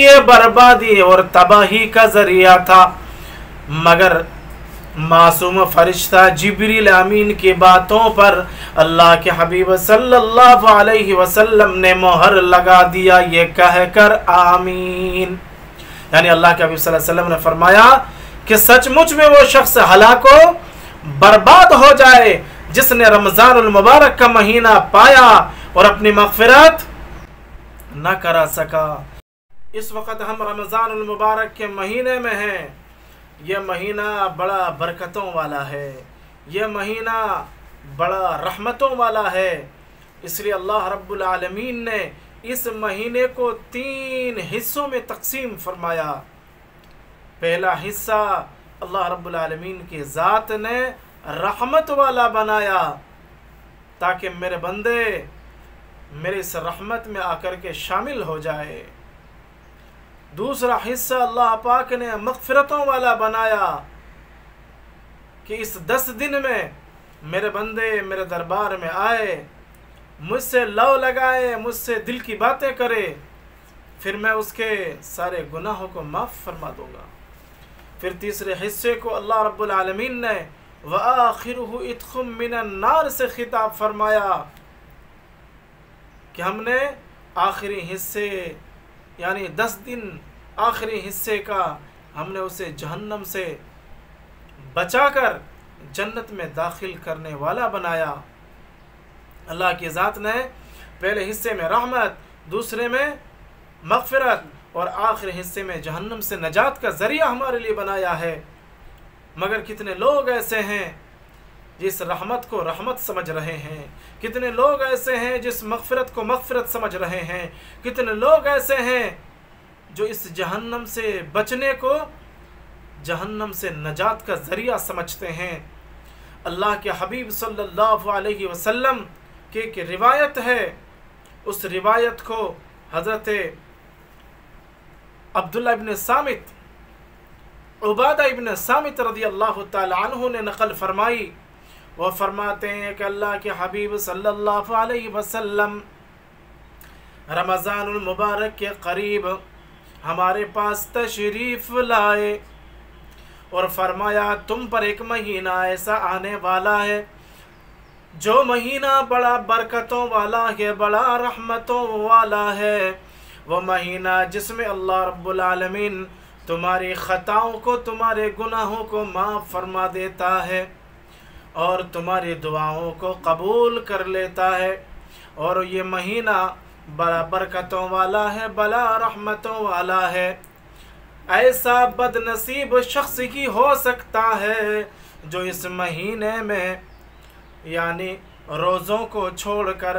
ये बर्बादी और तबाही का जरिया था, मगर मासूम फरिश्ता जिब्रील अमीन की बातों पर अल्लाह के हबीब सल्लल्लाहु अलैहि वसल्लम ने मोहर लगा दिया, ये कहकर आमीन। यानी अल्लाह के हबीब सल्लल्लाहु अलैहि वसल्लम ने फरमाया कि सचमुच में वो शख्स हलाको बर्बाद हो जाए जिसने रमजानुल मुबारक का महीना पाया और अपनी मग़फ़िरत न करा सका। इस वक्त हम रमजानुल मुबारक के महीने में हैं। यह महीना बड़ा बरकतों वाला है, यह महीना बड़ा रहमतों वाला है। इसलिए अल्लाह रब्बुल आलमीन ने इस महीने को 3 हिस्सों में तकसीम फरमाया। पहला हिस्सा अल्लाह रब्बुल आलमीन की ज़ात ने रहमत वाला बनाया ताकि मेरे बंदे मेरे इस रहमत में आकर के शामिल हो जाए। दूसरा हिस्सा अल्लाह पाक ने मग़फ़िरतों वाला बनाया कि इस 10 दिन में मेरे बंदे मेरे दरबार में आए, मुझसे लव लगाए, मुझसे दिल की बातें करे, फिर मैं उसके सारे गुनाहों को माफ़ फरमा दूँगा। फिर तीसरे हिस्से को अल्लाह रब्बुल आलमीन ने व आखिरुहु इत्क़ुम मिनन नार से खिताब फरमाया कि हमने आखिरी हिस्से यानी 10 दिन आखिरी हिस्से का हमने उसे जहन्नम से बचाकर जन्नत में दाखिल करने वाला बनाया। अल्लाह की ज़ात ने पहले हिस्से में रहमत, दूसरे में मग़फ़िरत और आखिरी हिस्से में जहन्नम से नजात का ज़रिया हमारे लिए बनाया है। मगर कितने लोग ऐसे हैं जिस रहमत को रहमत समझ रहे हैं, कितने लोग ऐसे हैं जिस मग़फ़िरत को मग़फ़िरत समझ रहे हैं, कितने लोग ऐसे हैं जो इस जहन्नम से बचने को जहन्नम से नजात का ज़रिया समझते हैं। अल्लाह के हबीब सल्लल्लाहु अलैहि वसल्लम की एक रिवायत है, उस रिवायत को हज़रत अब्दुल्लाह इब्न सामित, उबादा इब्न सामित रज़ियल्लाहु ताला अन्हु ने नक़ल फरमाई। वह फरमाते हैं कि अल्लाह के हबीब सल्लल्लाहु अलैहि वसल्लम रमज़ानुल मुबारक के करीब हमारे पास तशरीफ़ लाए और फरमाया तुम पर एक महीना ऐसा आने वाला है जो महीना बड़ा बरकतों वाला है, बड़ा रहमतों वाला है। वह महीना जिसमें अल्लाह रब्बुल आलमीन तुम्हारी ख़ताओं को, तुम्हारे गुनाहों को माफ़ फरमा देता है और तुम्हारी दुआओं को कबूल कर लेता है। और ये महीना बड़ा बरकतों वाला है, बड़ा रहमतों वाला है। ऐसा बदनसीब शख्स ही हो सकता है जो इस महीने में यानी रोज़ों को छोड़कर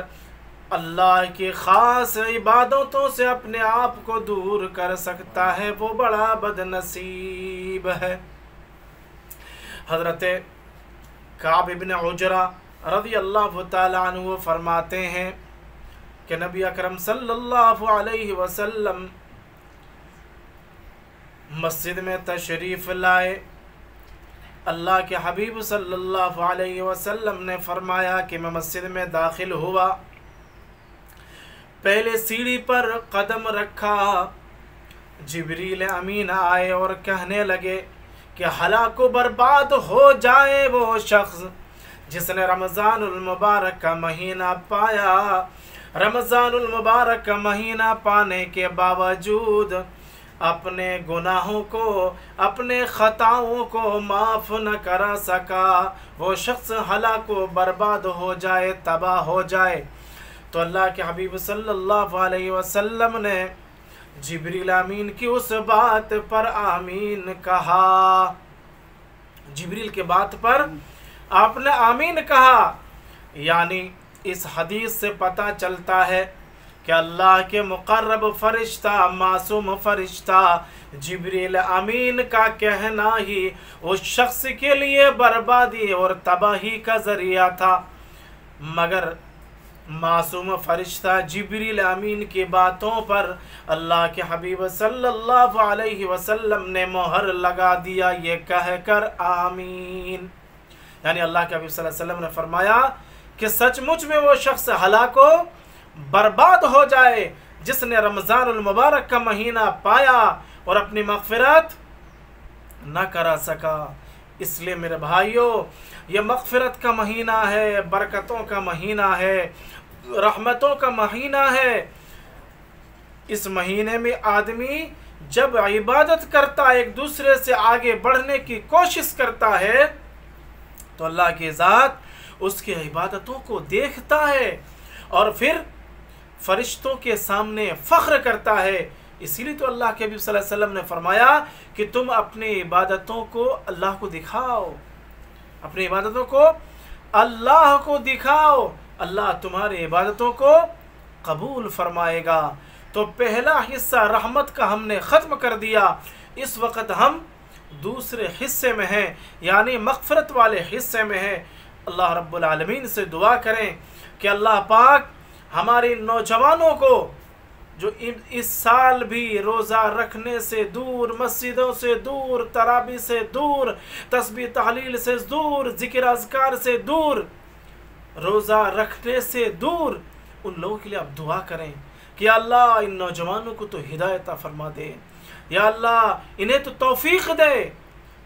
अल्लाह की ख़ास इबादतों से अपने आप को दूर कर सकता है, वो बड़ा बदनसीब है। हज़रत काब इब्न उजरा रज़ियल्लाहु ताला अन्हु फरमाते हैं कि नबी अकरम सल्लल्लाहु अलैहि वसल्लम मस्जिद में तशरीफ़ लाए। अल्लाह के हबीब सल्लल्लाहु अलैहि वसल्लम ने फरमाया कि मैं मस्जिद में दाखिल हुआ, पहले सीढ़ी पर कदम रखा, जिब्रील अमीन आए और कहने लगे कि हलाको बर्बाद हो जाए वो शख्स जिसने रमज़ानुल मुबारक का महीना पाया, रमज़ानुल मुबारक का महीना पाने के बावजूद अपने गुनाहों को, अपने ख़ताओं को माफ़ न करा सका, वो शख्स हलाको बर्बाद हो जाए, तबाह हो जाए। तो अल्लाह के हबीब सल्लल्लाहु अलैहि वसल्लम ने जिब्रील अमीन की उस बात पर आमीन कहा। जिब्रील के बात पर आपने आमीन कहा। यानी इस हदीस से पता चलता है कि अल्लाह के मुक़र्रब फ़रिश्ता, मासूम फ़रिश्ता जिब्रील अमीन का कहना ही उस शख्स के लिए बर्बादी और तबाही का ज़रिया था। मगर मासूम फ़रिश्ता जिब्रील अमीन की बातों पर अल्लाह के हबीब सल्लल्लाहु अलैहि वसल्लम ने मोहर लगा दिया, ये कहकर आमीन। यानी अल्लाह के हबीब सल्लल्लाहु अलैहि वसल्लम ने फरमाया कि सचमुच में वो शख्स हलाको बर्बाद हो जाए जिसने रमज़ानुल मुबारक का महीना पाया और अपनी मग़फ़िरत न करा सका। इसलिए मेरे भाइयों, यह मग़फ़िरत का महीना है, बरकतों का महीना है, रहमतों का महीना है। इस महीने में आदमी जब इबादत करता है, एक दूसरे से आगे बढ़ने की कोशिश करता है, तो अल्लाह की ज़ात उसकी इबादतों को देखता है और फिर फरिश्तों के सामने फ़ख्र करता है। इसीलिए तो अल्लाह के नबी सल्लल्लाहु अलैहि वसल्लम ने फरमाया कि तुम अपनी इबादतों को अल्लाह को दिखाओ, अपनी इबादतों को अल्लाह को दिखाओ, अल्लाह तुम्हारी इबादतों को कबूल फरमाएगा। तो पहला हिस्सा रहमत का हमने ख़त्म कर दिया। इस वक्त हम दूसरे हिस्से में हैं, यानी मग़फ़िरत वाले हिस्से में हैं। अल्लाह रब्बुल आलमीन से दुआ करें कि अल्लाह पाक हमारे नौजवानों को जो इस साल भी रोज़ा रखने से दूर, मस्जिदों से दूर, तराबी से दूर, तस्बीह तहलील से दूर, ज़िक्र अज़कार से दूर, रोज़ा रखने से दूर, उन लोगों के लिए आप दुआ करें कि अल्लाह इन नौजवानों को तो हिदायत फरमा दे, या अल्लाह इन्हें तो तौफीक दे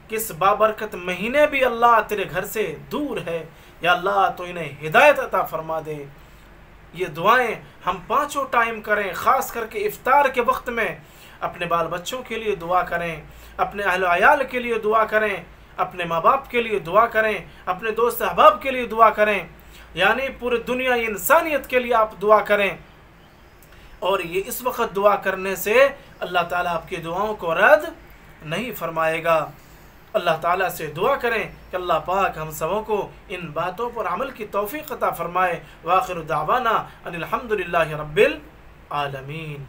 कि इस बाबरकत महीने भी अल्लाह तेरे घर से दूर है, या अल्लाह तो इन्हें हिदायत अता फरमा दे। ये दुआएं हम पाँचों टाइम करें, ख़ास करके इफ्तार के वक्त में अपने बाल बच्चों के लिए दुआ करें, अपने अहल अयाल के लिए दुआ करें, अपने माँ बाप के लिए दुआ करें, अपने दोस्त अहबाब के लिए दुआ करें, यानी पूरी दुनिया इंसानियत के लिए आप दुआ करें। और ये इस वक्त दुआ करने से अल्लाह ताला आपकी दुआओं को रद्द नहीं फरमाएगा। अल्लाह ताला से दुआ करें कि अल्लाह पाक हम सबों को इन बातों पर अमल की तौफीक अता फरमाए। व आखिर दावाना अनिल हम्दुलिल्लाहि रब्बिल आलमीन।